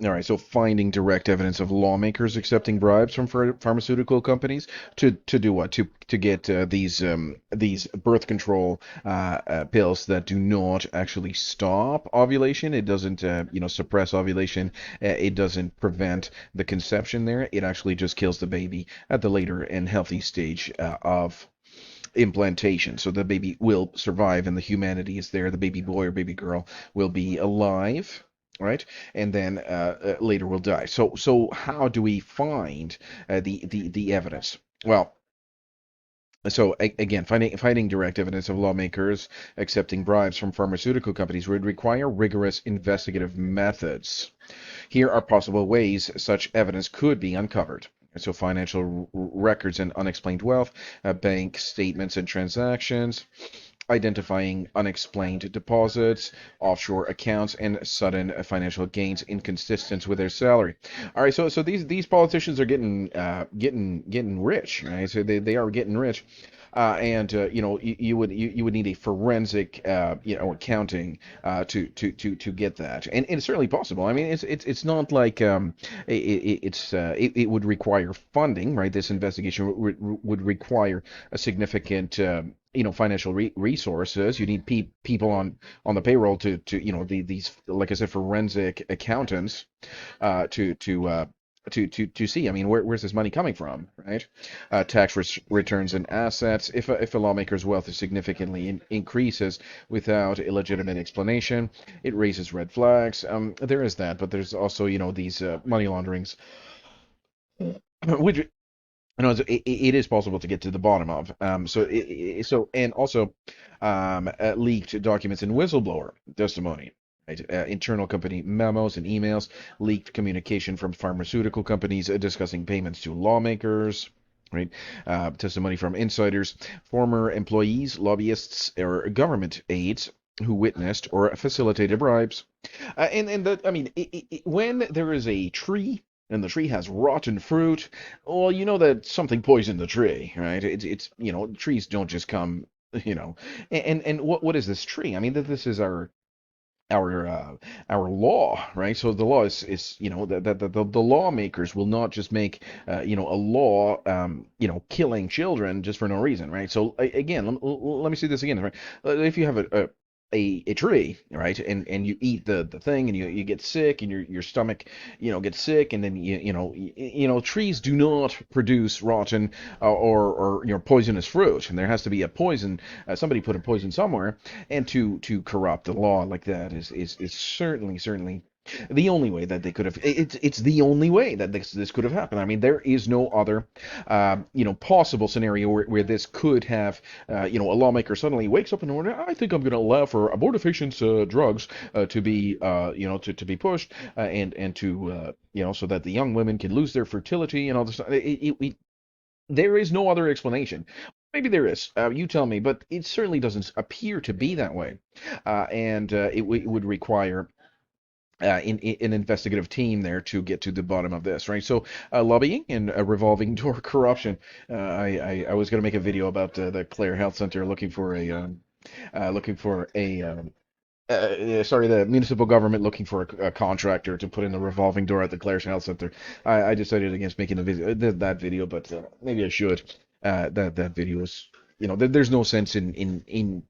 All right, so finding direct evidence of lawmakers accepting bribes from pharmaceutical companies to do what? To get these birth control pills that do not actually stop ovulation. It doesn't suppress ovulation. It doesn't prevent the conception there. It actually just kills the baby at the later and healthy stage of implantation. So the baby will survive and the humanity is there. The baby boy or baby girl will be alive, right? And then later will die. So how do we find the evidence? Well, so again, finding direct evidence of lawmakers accepting bribes from pharmaceutical companies would require rigorous investigative methods. Here are possible ways such evidence could be uncovered. So financial records and unexplained wealth, bank statements and transactions, identifying unexplained deposits, offshore accounts, and sudden financial gains inconsistent with their salary. All right, so these politicians are getting rich, right? So they are getting rich. And you would need a forensic accounting to get that, and it's certainly possible. I mean, it's not like it would require funding, right? This investigation would require a significant financial resources. You need people on the payroll these, like I said, forensic accountants to see. I mean, where's this money coming from, right? Tax returns and assets. If a lawmaker's wealth is significantly increases without a legitimate explanation, it raises red flags. There is that, but there's also these money launderings, which it is possible to get to the bottom of. And also leaked documents and whistleblower testimony. Right? Internal company memos and emails, leaked communication from pharmaceutical companies discussing payments to lawmakers, right? Testimony from insiders, former employees, lobbyists, or government aides who witnessed or facilitated bribes. And that, I mean, when there is a tree and the tree has rotten fruit, well, you know that something poisoned the tree, right? It's trees don't just come, you know. And what is this tree? I mean, that this is our uh, our law, right? So the law is the lawmakers will not just make a law killing children just for no reason, right? So again, let me see this again, right? If you have a tree, right, and you eat the thing and you get sick and your stomach gets sick, and then trees do not produce rotten or poisonous fruit, and there has to be a poison. Somebody put a poison somewhere, and to corrupt the law like that is certainly the only way that they could have. It's the only way that this could have happened. I mean, there is no other possible scenario where this could have a lawmaker suddenly wakes up in the morning. I think I'm going to allow for abortifacient drugs to be to be pushed and to so that the young women can lose their fertility and all this. There is no other explanation. Maybe there is. You tell me, but it certainly doesn't appear to be that way. And it would require an investigative team there to get to the bottom of this, right? So lobbying and revolving door corruption. I was going to make a video about the Clare Health Center looking for a sorry, the municipal government looking for a contractor to put in the revolving door at the Clare Health Center. I decided against making a video, that video, but maybe I should. That video is, there's no sense in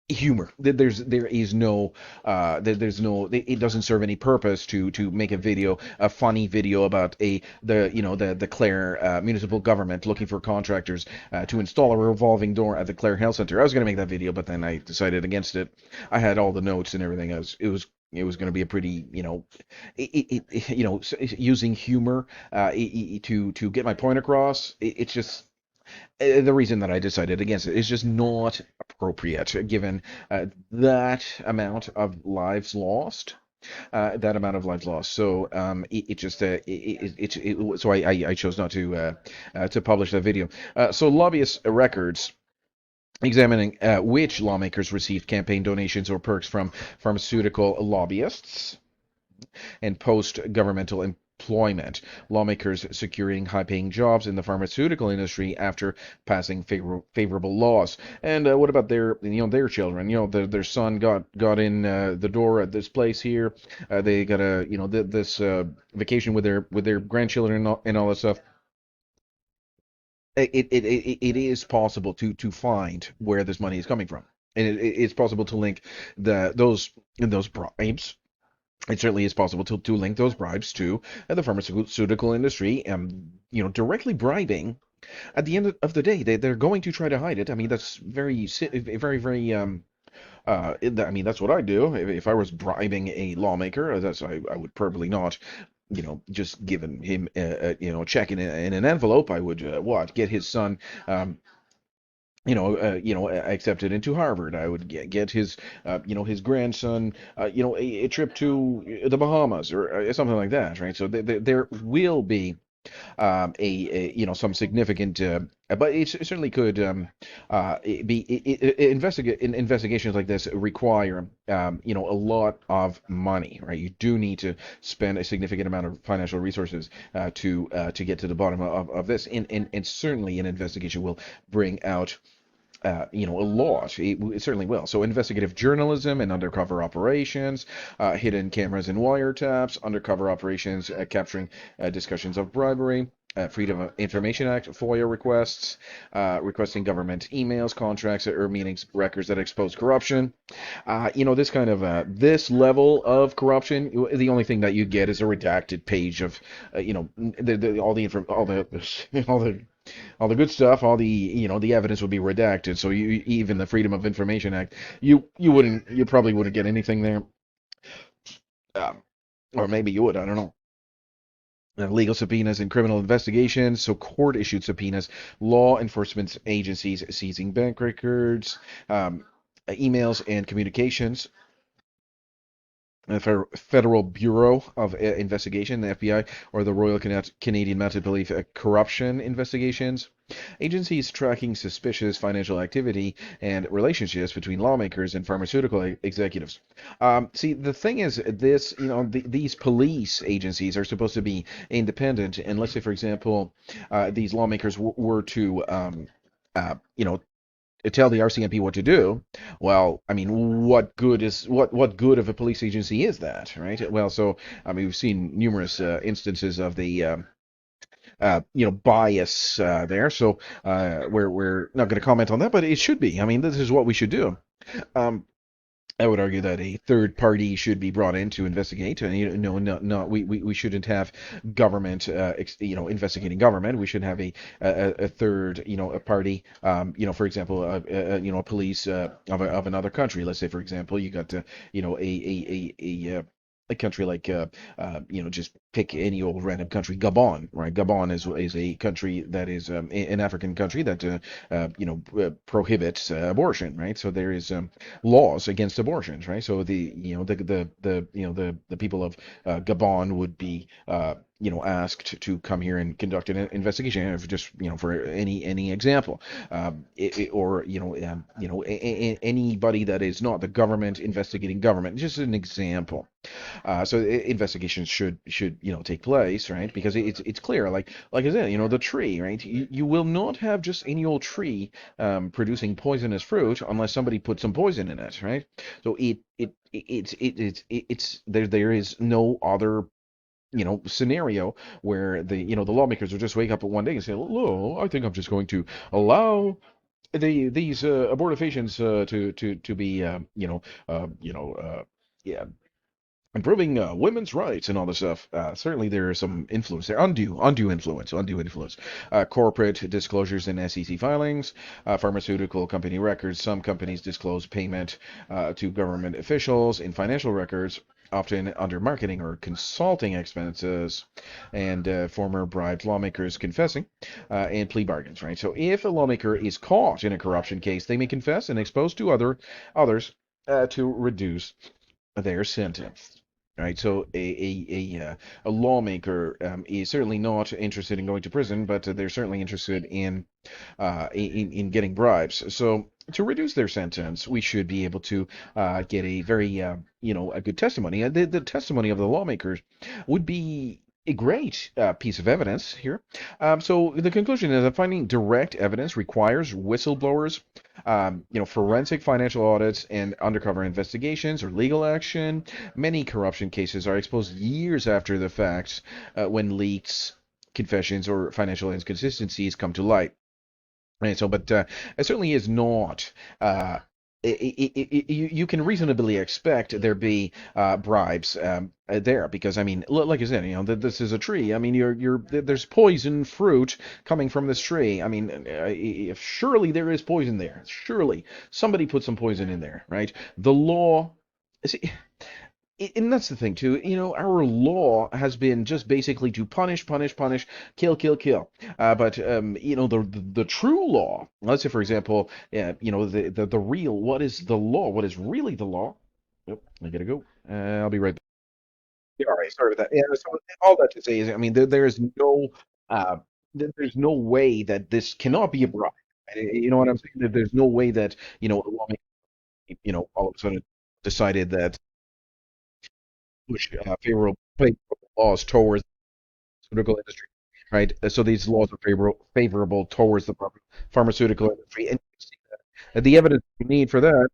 humor. There is no it doesn't serve any purpose to make a funny video about the Clare municipal government looking for contractors to install a revolving door at the Clare Health Center. I was going to make that video, but then I decided against it. I had all the notes and everything. It was going to be a pretty, using humor to get my point across. It's just the reason that I decided against it is just not appropriate given that amount of lives lost. So it just so I chose not to publish that video. So lobbyist records examining which lawmakers received campaign donations or perks from pharmaceutical lobbyists and post-governmental employment. Lawmakers securing high-paying jobs in the pharmaceutical industry after passing favorable laws. And what about their children? Their son got in the door at this place here. They got a this vacation with their grandchildren and all that stuff. It is possible to find where this money is coming from, and it's possible to link those bribes. It certainly is possible to link those bribes to the pharmaceutical industry, and directly bribing. At the end of the day, they're going to try to hide it. I mean, that's very, very I mean, that's what I do. If I was bribing a lawmaker, I would probably not, just giving him a check in an envelope. I would get his son, um, accepted into Harvard. I would get his, his grandson, a trip to the Bahamas or something like that, right? So there will be some significant, but it certainly could investigations like this require a lot of money, right? You do need to spend a significant amount of financial resources to get to the bottom of this, and certainly an investigation will bring out a lot. It certainly will. So investigative journalism and undercover operations, hidden cameras and wiretaps, undercover operations capturing discussions of bribery. Freedom of Information Act, FOIA requests, requesting government emails, contracts, or meetings records that expose corruption. This kind of this level of corruption. The only thing that you get is a redacted page of, all the all the all the good stuff, all the evidence would be redacted. So even the Freedom of Information Act, you probably wouldn't get anything there, um, or maybe you would. I don't know. Legal subpoenas in criminal investigations, so court-issued subpoenas, law enforcement agencies seizing bank records, emails and communications, Federal Bureau of Investigation, the FBI, or the Royal Canadian Mounted Police corruption investigations. Agencies tracking suspicious financial activity and relationships between lawmakers and pharmaceutical executives. See, the thing is, these police agencies are supposed to be independent, and let's say, for example, these lawmakers were to tell the RCMP what to do. Well, I mean, what good of a police agency is that, right? Well, so I mean, we've seen numerous instances of the bias there. So we're not going to comment on that, but it should be. I mean, this is what we should do. Um, I would argue that a third party should be brought in to investigate. And no, we shouldn't have government, investigating government. We should have a third, a party, for example, a police of another country. Let's say, for example, you got, a country like just pick any old random country, Gabon, right? Gabon is a country that is an African country that prohibits abortion, right? So there is laws against abortions, right? So the people of Gabon would be asked to come here and conduct an investigation, if just for any example, or anybody that is not the government investigating government, just an example. So investigations should take place, right? Because it's clear, like I said, the tree, right? You will not have just any old tree producing poisonous fruit unless somebody put some poison in it, right? So it's there is no other scenario where the lawmakers will just wake up one day and say, "Oh, I think I'm just going to allow these abortifacients to be yeah, improving women's rights and all this stuff." Certainly, there is some influence there, undue influence. Corporate disclosures in SEC filings, pharmaceutical company records. Some companies disclose payment to government officials in financial records, often under marketing or consulting expenses, and former bribed lawmakers confessing, and plea bargains. Right. So, if a lawmaker is caught in a corruption case, they may confess and expose to others to reduce their sentence. Right, so a lawmaker is certainly not interested in going to prison, but they're certainly interested in getting bribes. So to reduce their sentence, we should be able to get a very a good testimony. The testimony of the lawmakers would be A great piece of evidence here. So the conclusion is that finding direct evidence requires whistleblowers, forensic financial audits and undercover investigations or legal action. Many corruption cases are exposed years after the fact when leaks, confessions, or financial inconsistencies come to light. Right, so, but it certainly is not. You can reasonably expect there be bribes there because I mean, like I said, this is a tree. I mean, there's poison fruit coming from this tree. I mean, surely there is poison there. Surely somebody put some poison in there, right? The law. See, and that's the thing too. Our law has been just basically to punish, punish, punish, kill, kill, kill. But the true law. Let's say, for example, the real. What is the law? What is really the law? Yep, I gotta go. I'll be right back. Yeah, all right, sorry about that. Yeah, so all that to say is, I mean, there is no, uh, there's no way that this cannot be a bribe. You know what I'm saying? There's no way that a lawmaker, all of a sudden decided that push favorable laws towards the pharmaceutical industry, right? So these laws are favorable towards the pharmaceutical industry, and you see that. The evidence we need for that,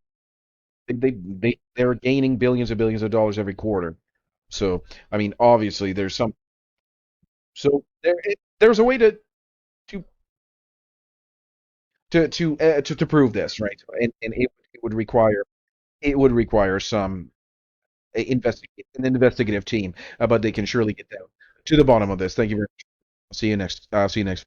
they're gaining billions and billions of dollars every quarter. So I mean, obviously, there's some. So there's a way to to prove this, right? And it would require some investigate an investigative team, but they can surely get down to the bottom of this. Thank you very much. See you next. See you next.